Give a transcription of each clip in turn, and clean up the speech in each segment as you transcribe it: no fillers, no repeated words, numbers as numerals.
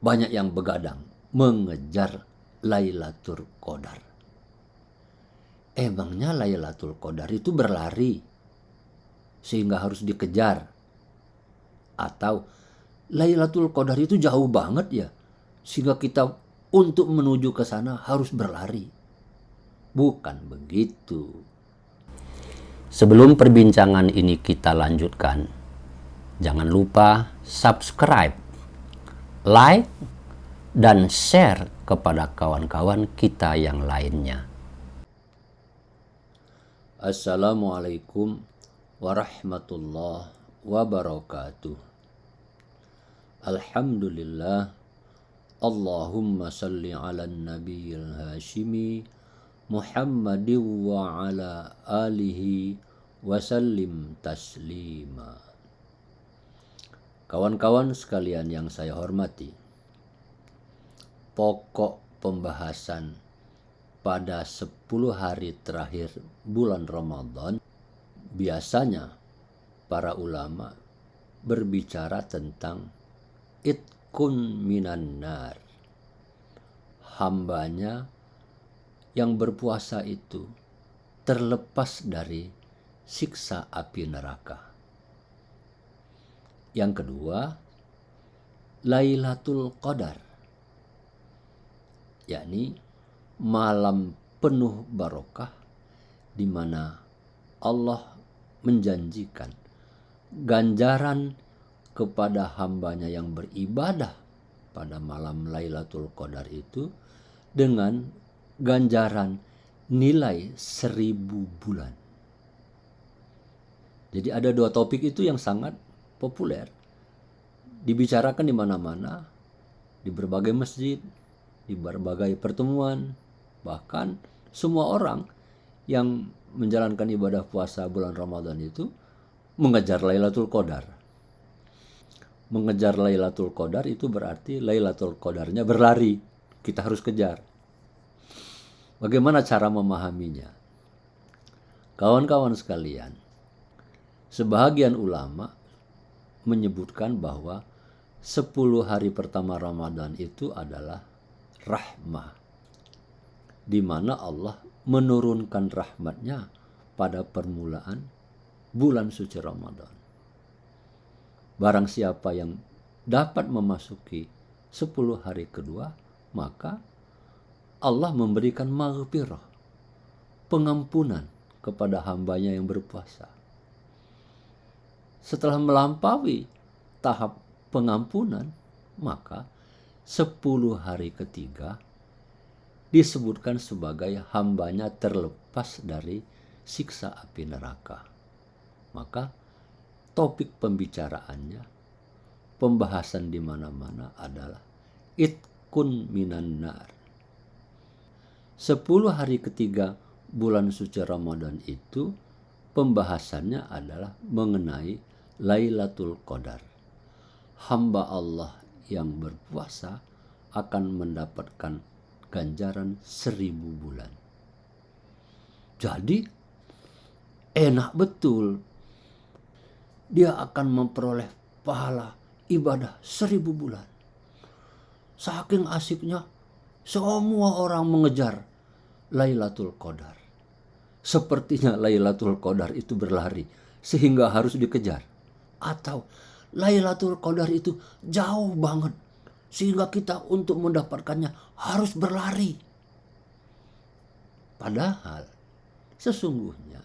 banyak yang begadang mengejar Lailatul Qadar. Emangnya Lailatul Qadar itu berlari sehingga harus dikejar? Atau Lailatul Qadar itu jauh banget ya sehingga kita untuk menuju ke sana harus berlari? Bukan begitu. Sebelum perbincangan ini kita lanjutkan, jangan lupa subscribe, like, dan share kepada kawan-kawan kita yang lainnya. Assalamualaikum warahmatullahi wabarakatuh. Alhamdulillah. Allahumma salli ala nabiyil hashimi Muhammadin wa ala alihi wasallim taslima. Kawan-kawan sekalian yang saya hormati, pokok pembahasan pada 10 hari terakhir bulan Ramadan, biasanya para ulama berbicara tentang itkun minan nar. Hambanya yang berpuasa itu terlepas dari siksa api neraka. Yang kedua, Lailatul Qadar, yakni malam penuh barokah di mana Allah menjanjikan ganjaran kepada hambanya yang beribadah pada malam Lailatul Qadar itu dengan ganjaran nilai 1000 bulan. Jadi ada dua topik itu yang sangat populer, dibicarakan di mana-mana, di berbagai masjid, di berbagai pertemuan, bahkan semua orang yang menjalankan ibadah puasa bulan Ramadan itu mengejar Lailatul Qadar. Mengejar Lailatul Qadar itu berarti Lailatul Qadarnya berlari, kita harus kejar. Bagaimana cara memahaminya? Kawan-kawan sekalian, sebahagian ulama menyebutkan bahwa 10 hari pertama Ramadan itu adalah rahmah, di mana Allah menurunkan rahmatnya pada permulaan bulan suci Ramadan. Barang siapa yang dapat memasuki 10 hari kedua, maka Allah memberikan maghfirah, pengampunan kepada hambanya yang berpuasa. Setelah melampaui tahap pengampunan, maka 10 hari ketiga disebutkan sebagai hambanya terlepas dari siksa api neraka. Maka topik pembicaraannya, pembahasan di mana-mana adalah itkun minan nar. 10 hari ketiga bulan suci Ramadan itu pembahasannya adalah mengenai Lailatul Qadar. Hamba Allah yang berpuasa akan mendapatkan ganjaran 1000 bulan. Jadi enak betul, dia akan memperoleh pahala ibadah 1000 bulan. Saking asiknya semua orang mengejar Lailatul Qadar. Sepertinya Lailatul Qadar itu berlari sehingga harus dikejar. Atau Lailatul Qadar itu jauh banget sehingga kita untuk mendapatkannya harus berlari. Padahal sesungguhnya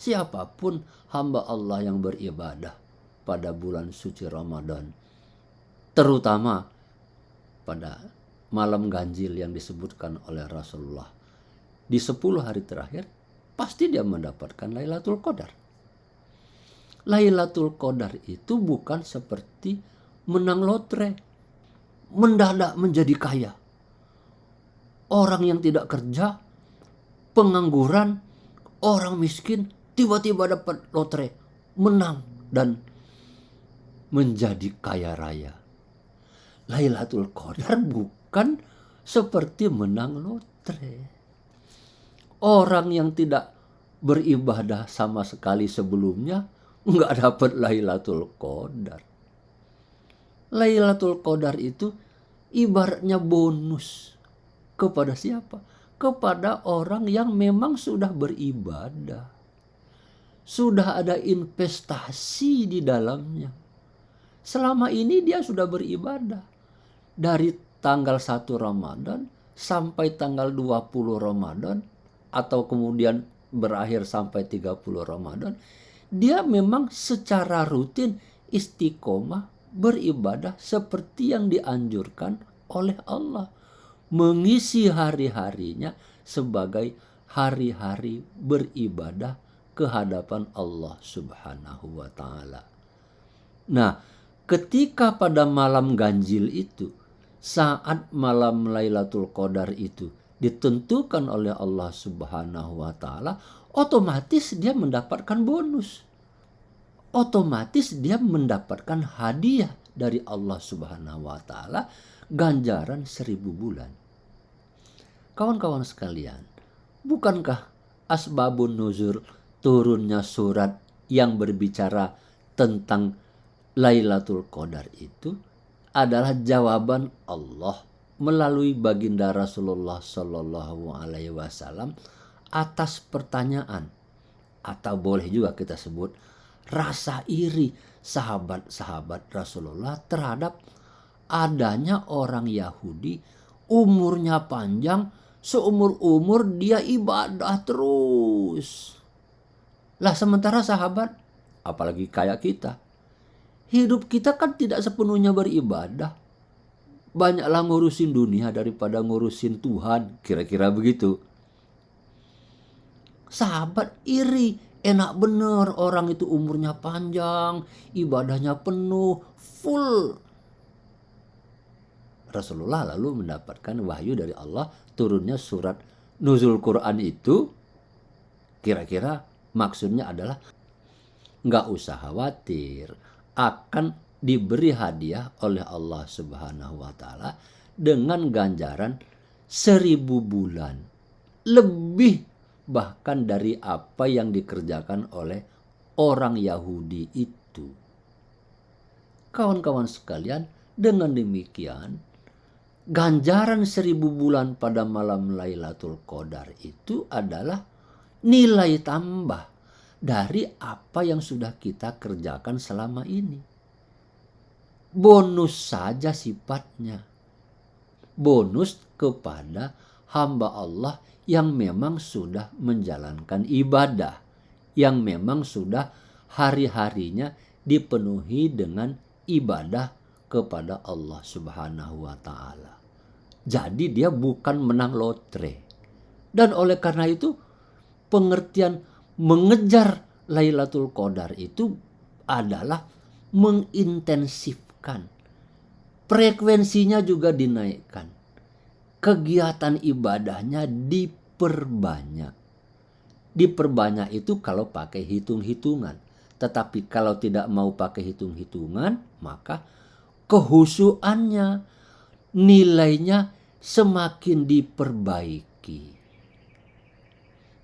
siapapun hamba Allah yang beribadah pada bulan suci Ramadan, terutama pada malam ganjil yang disebutkan oleh Rasulullah, di 10 hari terakhir pasti dia mendapatkan Lailatul Qadar. Lailatul Qadar itu bukan seperti menang lotre, mendadak menjadi kaya. Orang yang tidak kerja, pengangguran, orang miskin, tiba-tiba dapat lotre, menang dan menjadi kaya raya. Lailatul Qadar bukan seperti menang lotre. Orang yang tidak beribadah sama sekali sebelumnya nggak dapat Lailatul Qadar. Lailatul Qadar itu ibaratnya bonus. Kepada siapa? Kepada orang yang memang sudah beribadah. Sudah ada investasi di dalamnya. Selama ini dia sudah beribadah. Dari tanggal 1 Ramadan sampai tanggal 20 Ramadan atau kemudian berakhir sampai 30 Ramadan, dia memang secara rutin istiqomah beribadah seperti yang dianjurkan oleh Allah. Mengisi hari-harinya sebagai hari-hari beribadah ke hadapan Allah Subhanahu wa Ta'ala. Nah, ketika pada malam ganjil itu, saat malam Lailatul Qadar itu ditentukan oleh Allah Subhanahu wa Ta'ala, otomatis dia mendapatkan bonus. Otomatis dia mendapatkan hadiah dari Allah Subhanahu wa Ta'ala, ganjaran 1000 bulan. Kawan-kawan sekalian, bukankah asbabun nuzul turunnya surat yang berbicara tentang Lailatul Qadar itu adalah jawaban Allah melalui baginda Rasulullah Shallallahu Alaihi Wasallam atas pertanyaan, atau boleh juga kita sebut rasa iri sahabat-sahabat Rasulullah terhadap adanya orang Yahudi umurnya panjang, seumur-umur dia ibadah terus. Lah sementara sahabat, apalagi kayak kita, hidup kita kan tidak sepenuhnya beribadah. Banyaklah ngurusin dunia daripada ngurusin Tuhan, kira-kira begitu. Sahabat iri, enak bener orang itu umurnya panjang, ibadahnya penuh, full. Rasulullah lalu mendapatkan wahyu dari Allah, turunnya surat nuzul Quran itu, kira-kira maksudnya adalah nggak usah khawatir, akan diberi hadiah oleh Allah Subhanahu wa Ta'ala dengan ganjaran 1000 bulan, lebih bahkan dari apa yang dikerjakan oleh orang Yahudi itu. Kawan-kawan sekalian, dengan demikian ganjaran 1000 bulan pada malam Lailatul Qadar itu adalah nilai tambah dari apa yang sudah kita kerjakan selama ini. Bonus saja sifatnya. Bonus kepada hamba Allah yang memang sudah menjalankan ibadah, yang memang sudah hari-harinya dipenuhi dengan ibadah kepada Allah Subhanahu wa Ta'ala. Jadi dia bukan menang lotre. Dan oleh karena itu pengertian mengejar Lailatul Qadar itu adalah mengintensifkan. Frekuensinya juga dinaikkan. Kegiatan ibadahnya diperbanyak. Diperbanyak itu kalau pakai hitung-hitungan. Tetapi kalau tidak mau pakai hitung-hitungan, maka kehusuannya, nilainya semakin diperbaiki.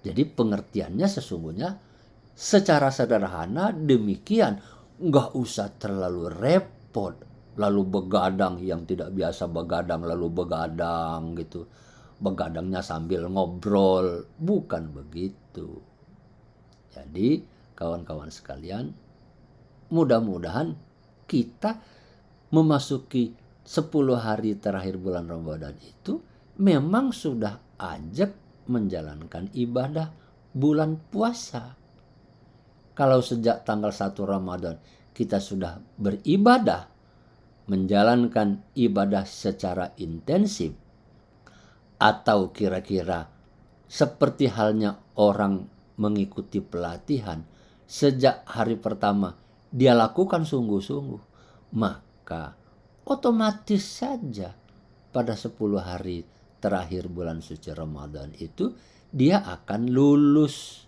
Jadi pengertiannya sesungguhnya secara sederhana demikian. Nggak usah terlalu repot, lalu begadang yang tidak biasa begadang, lalu begadang gitu. Begadangnya sambil ngobrol, bukan begitu. Jadi kawan-kawan sekalian, mudah-mudahan kita memasuki 10 hari terakhir bulan Ramadan itu memang sudah ajak menjalankan ibadah bulan puasa. Kalau sejak tanggal 1 Ramadan kita sudah beribadah, menjalankan ibadah secara intensif, atau kira-kira seperti halnya orang mengikuti pelatihan, sejak hari pertama dia lakukan sungguh-sungguh, maka otomatis saja pada 10 hari terakhir bulan suci Ramadan itu dia akan lulus.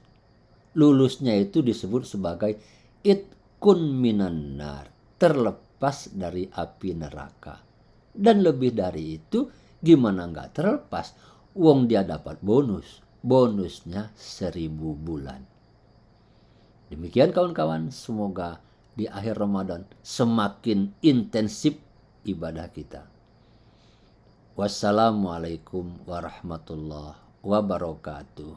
Lulusnya itu disebut sebagai itkun minan nar, terlepas dari api neraka. Dan lebih dari itu, gimana nggak terlepas? Wong dia dapat bonus. Bonusnya 1000 bulan. Demikian kawan-kawan, semoga di akhir Ramadan semakin intensif ibadah kita. Wassalamualaikum warahmatullahi wabarakatuh.